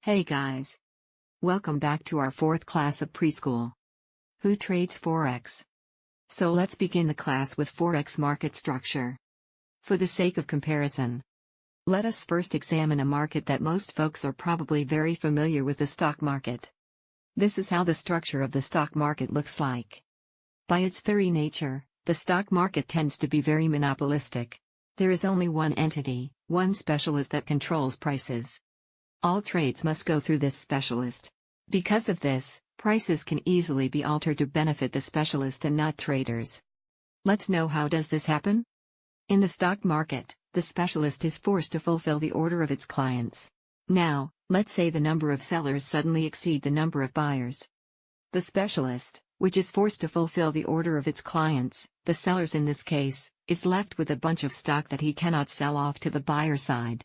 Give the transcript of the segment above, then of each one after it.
Hey guys! Welcome back to our fourth class of preschool. Who trades Forex? So let's begin the class with Forex market structure. For the sake of comparison, let us first examine a market that most folks are probably very familiar with, the stock market. This is how the structure of the stock market looks like. By its very nature, the stock market tends to be very monopolistic. There is only one entity, one specialist that controls prices. All trades must go through this specialist. Because of this, prices can easily be altered to benefit the specialist and not traders. Let's know how does this happen? In the stock market, the specialist is forced to fulfill the order of its clients. Now, let's say the number of sellers suddenly exceed the number of buyers. The specialist, which is forced to fulfill the order of its clients, the sellers in this case, is left with a bunch of stock that he cannot sell off to the buyer side.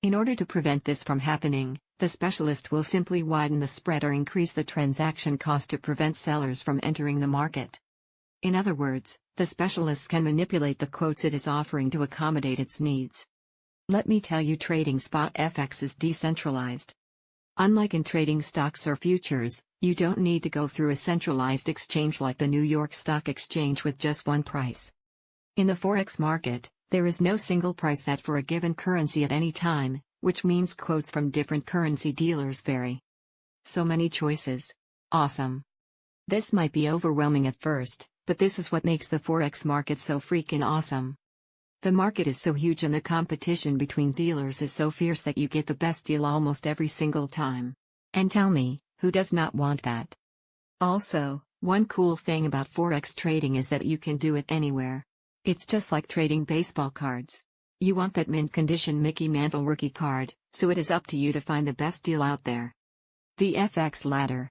In order to prevent this from happening, the specialist will simply widen the spread or increase the transaction cost to prevent sellers from entering the market. In other words, the specialist can manipulate the quotes it is offering to accommodate its needs. Let me tell you, trading spot FX is decentralized. Unlike in trading stocks or futures, you don't need to go through a centralized exchange like the New York Stock Exchange with just one price. In the Forex market, there is no single price set for a given currency at any time, which means quotes from different currency dealers vary. So many choices. Awesome. This might be overwhelming at first, but this is what makes the Forex market so freaking awesome. The market is so huge and the competition between dealers is so fierce that you get the best deal almost every single time. And tell me, who does not want that? Also, one cool thing about Forex trading is that you can do it anywhere. It's just like trading baseball cards. You want that mint condition Mickey Mantle rookie card, so it is up to you to find the best deal out there. The FX ladder.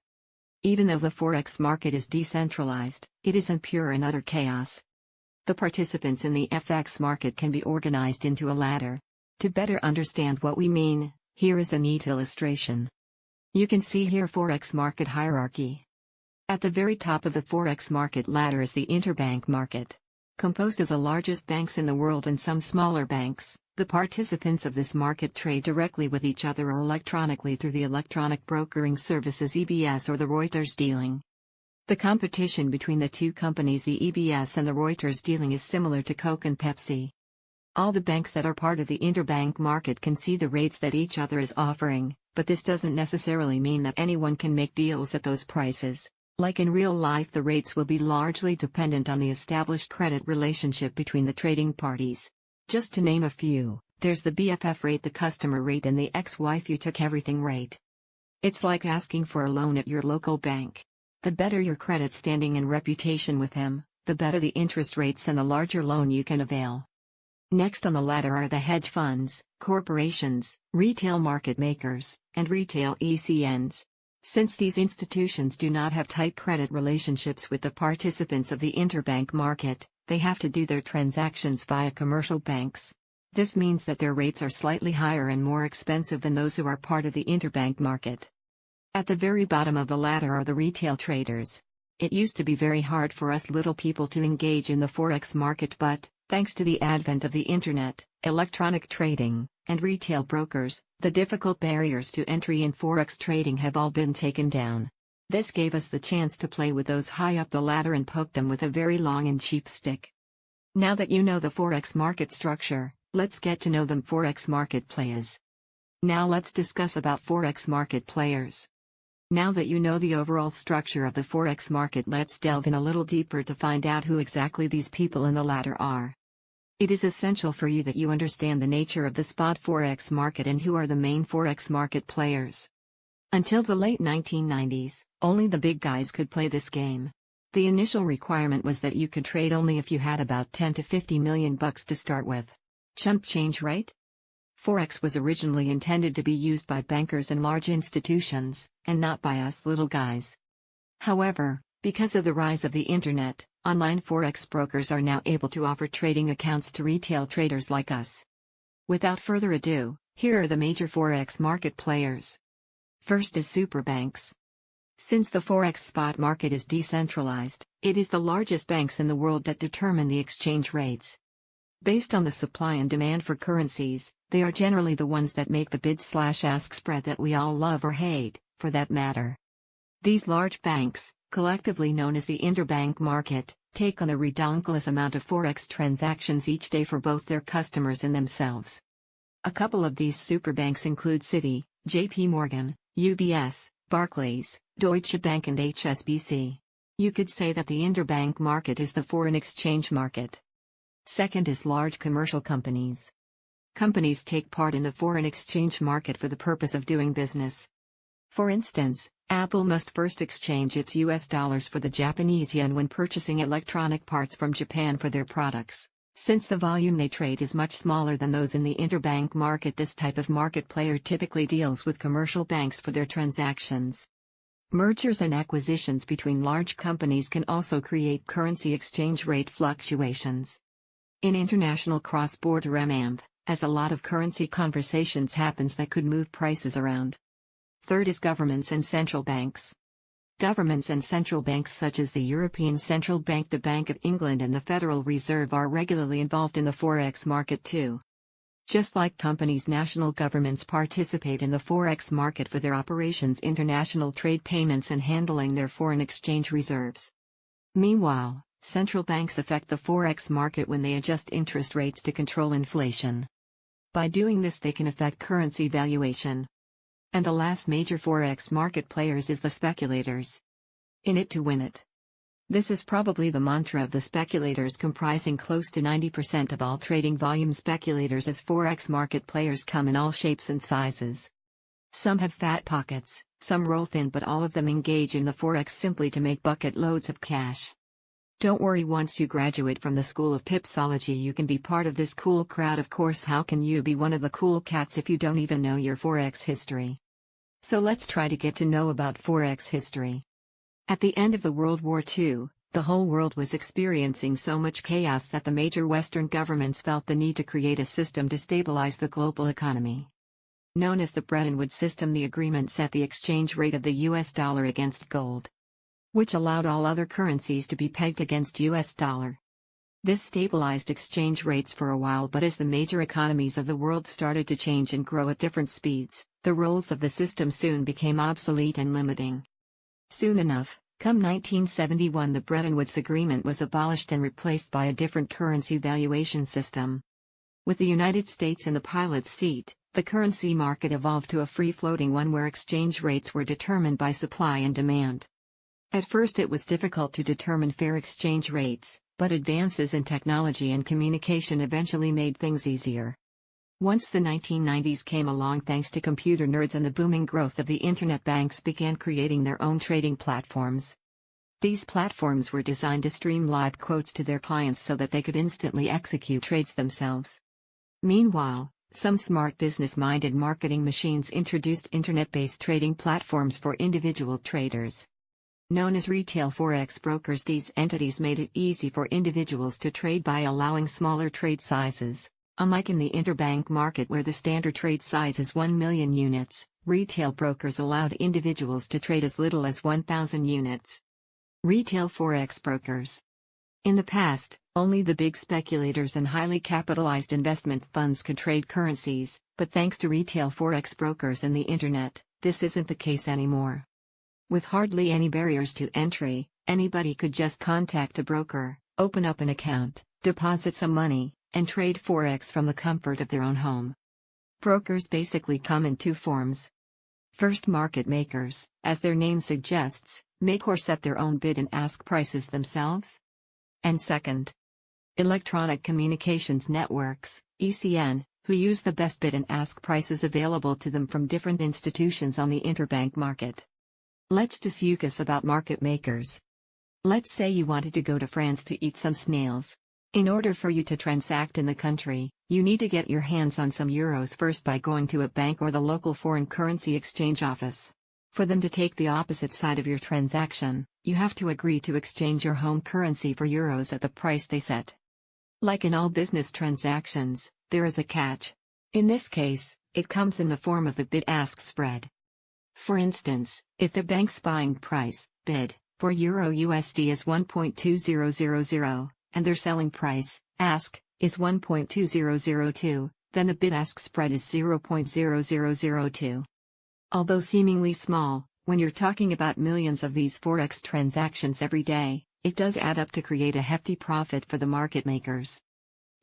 Even though the Forex market is decentralized, it isn't pure and utter chaos. The participants in the FX market can be organized into a ladder. To better understand what we mean, here is a neat illustration. You can see here Forex market hierarchy. At the very top of the Forex market ladder is the interbank market. Composed of the largest banks in the world and some smaller banks, the participants of this market trade directly with each other or electronically through the electronic brokering services EBS or the Reuters dealing. The competition between the two companies, the EBS and the Reuters dealing, is similar to Coke and Pepsi. All the banks that are part of the interbank market can see the rates that each other is offering, but this doesn't necessarily mean that anyone can make deals at those prices. Like in real life, the rates will be largely dependent on the established credit relationship between the trading parties. Just to name a few, there's the BFF rate, the customer rate, and the ex-wife you took everything rate. It's like asking for a loan at your local bank. The better your credit standing and reputation with him, the better the interest rates and the larger loan you can avail. Next on the ladder are the hedge funds, corporations, retail market makers, and retail ECNs. Since these institutions do not have tight credit relationships with the participants of the interbank market, they have to do their transactions via commercial banks. This means that their rates are slightly higher and more expensive than those who are part of the interbank market. At the very bottom of the ladder are the retail traders. It used to be very hard for us little people to engage in the Forex market, but, thanks to the advent of the internet, electronic trading, and retail brokers, the difficult barriers to entry in Forex trading have all been taken down. This gave us the chance to play with those high up the ladder and poke them with a very long and cheap stick. Now that you know the Forex market structure, let's get to know them Forex market players. Now let's discuss about Forex market players. Now that you know the overall structure of the Forex market, let's delve in a little deeper to find out who exactly these people in the ladder are. It is essential for you that you understand the nature of the spot Forex market and who are the main Forex market players. Until the late 1990s, only the big guys could play this game. The initial requirement was that you could trade only if you had about 10 to 50 million bucks to start with. Chump change, right? Forex was originally intended to be used by bankers and large institutions, and not by us little guys. However, because of the rise of the internet, online Forex brokers are now able to offer trading accounts to retail traders like us. Without further ado, here are the major Forex market players. First is superbanks. Since the Forex spot market is decentralized, it is the largest banks in the world that determine the exchange rates. Based on the supply and demand for currencies, They are generally the ones that make the bid/ask spread that we all love or hate, for that matter. These large banks, collectively known as the interbank market, take on a redonkulous amount of forex transactions each day for both their customers and themselves. A couple of these superbanks include Citi, JP Morgan, UBS, Barclays, Deutsche Bank and HSBC. You could say that the interbank market is the foreign exchange market. Second is large commercial companies. Companies take part in the foreign exchange market for the purpose of doing business. For instance, Apple must first exchange its US dollars for the Japanese yen when purchasing electronic parts from Japan for their products. Since the volume they trade is much smaller than those in the interbank market, this type of market player typically deals with commercial banks for their transactions. Mergers and acquisitions between large companies can also create currency exchange rate fluctuations. In international cross-border M&A, as a lot of currency conversations happens that could move prices around. Third is governments and central banks. Governments and central banks such as the European Central Bank, the Bank of England and the Federal Reserve are regularly involved in the forex market too. Just like companies, national governments participate in the forex market for their operations, international trade payments and handling their foreign exchange reserves. Meanwhile, central banks affect the forex market when they adjust interest rates to control inflation. By doing this they can affect currency valuation. And the last major forex market players is the speculators. In it to win it. This is probably the mantra of the speculators, comprising close to 90% of all trading volume. Speculators as forex market players come in all shapes and sizes. Some have fat pockets, some roll thin, but all of them engage in the forex simply to make bucket loads of cash. Don't worry, once you graduate from the School of Pipsology you can be part of this cool crowd. Of course, how can you be one of the cool cats if you don't even know your forex history? So let's try to get to know about forex history. At the end of the World War II, the whole world was experiencing so much chaos that the major Western governments felt the need to create a system to stabilize the global economy. Known as the Bretton Woods system, the agreement set the exchange rate of the US dollar against gold, which allowed all other currencies to be pegged against US dollar. This stabilized exchange rates for a while, but as the major economies of the world started to change and grow at different speeds, the rules of the system soon became obsolete and limiting. Soon enough, come 1971, the Bretton Woods Agreement was abolished and replaced by a different currency valuation system. With the United States in the pilot's seat, the currency market evolved to a free-floating one where exchange rates were determined by supply and demand. At first it was difficult to determine fair exchange rates, but advances in technology and communication eventually made things easier. Once the 1990s came along, thanks to computer nerds and the booming growth of the internet, banks began creating their own trading platforms. These platforms were designed to stream live quotes to their clients so that they could instantly execute trades themselves. Meanwhile, some smart business-minded marketing machines introduced internet-based trading platforms for individual traders. Known as retail forex brokers, these entities made it easy for individuals to trade by allowing smaller trade sizes. Unlike in the interbank market where the standard trade size is 1 million units, retail brokers allowed individuals to trade as little as 1,000 units. Retail forex brokers. In the past, only the big speculators and highly capitalized investment funds could trade currencies, but thanks to retail forex brokers and the internet, this isn't the case anymore. With hardly any barriers to entry, anybody could just contact a broker, open up an account, deposit some money, and trade forex from the comfort of their own home. Brokers basically come in two forms. First, market makers, as their name suggests, make or set their own bid and ask prices themselves. And second, electronic communications networks, ECN, who use the best bid and ask prices available to them from different institutions on the interbank market. Let's discuss about market makers. Let's say you wanted to go to France to eat some snails. In order for you to transact in the country, you need to get your hands on some euros first by going to a bank or the local foreign currency exchange office. For them to take the opposite side of your transaction, you have to agree to exchange your home currency for euros at the price they set. Like in all business transactions, there is a catch. In this case, it comes in the form of the bid-ask spread. For instance, if the bank's buying price, bid, for Euro USD is 1.2000, and their selling price, ask, is 1.2002, then the bid-ask spread is 0.0002. Although seemingly small, when you're talking about millions of these forex transactions every day, it does add up to create a hefty profit for the market makers.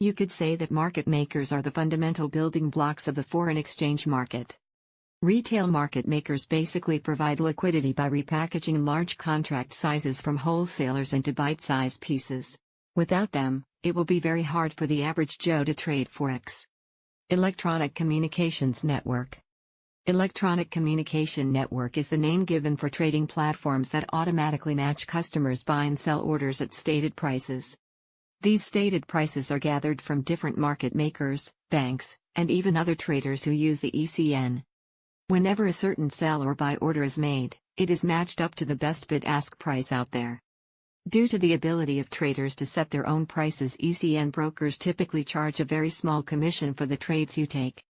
You could say that market makers are the fundamental building blocks of the foreign exchange market. Retail market makers basically provide liquidity by repackaging large contract sizes from wholesalers into bite-sized pieces. Without them, it will be very hard for the average Joe to trade forex. Electronic Communications Network. Electronic Communication Network is the name given for trading platforms that automatically match customers' buy and sell orders at stated prices. These stated prices are gathered from different market makers, banks, and even other traders who use the ECN. Whenever a certain sell or buy order is made, it is matched up to the best bid-ask price out there. Due to the ability of traders to set their own prices, ECN brokers typically charge a very small commission for the trades you take.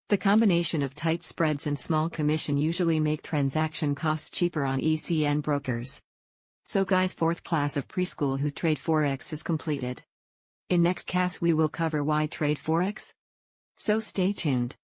The combination of tight spreads and small commission usually make transaction costs cheaper on ECN brokers. So guys, fourth class of preschool Who Trade Forex is completed. In next class we will cover why trade Forex. So stay tuned.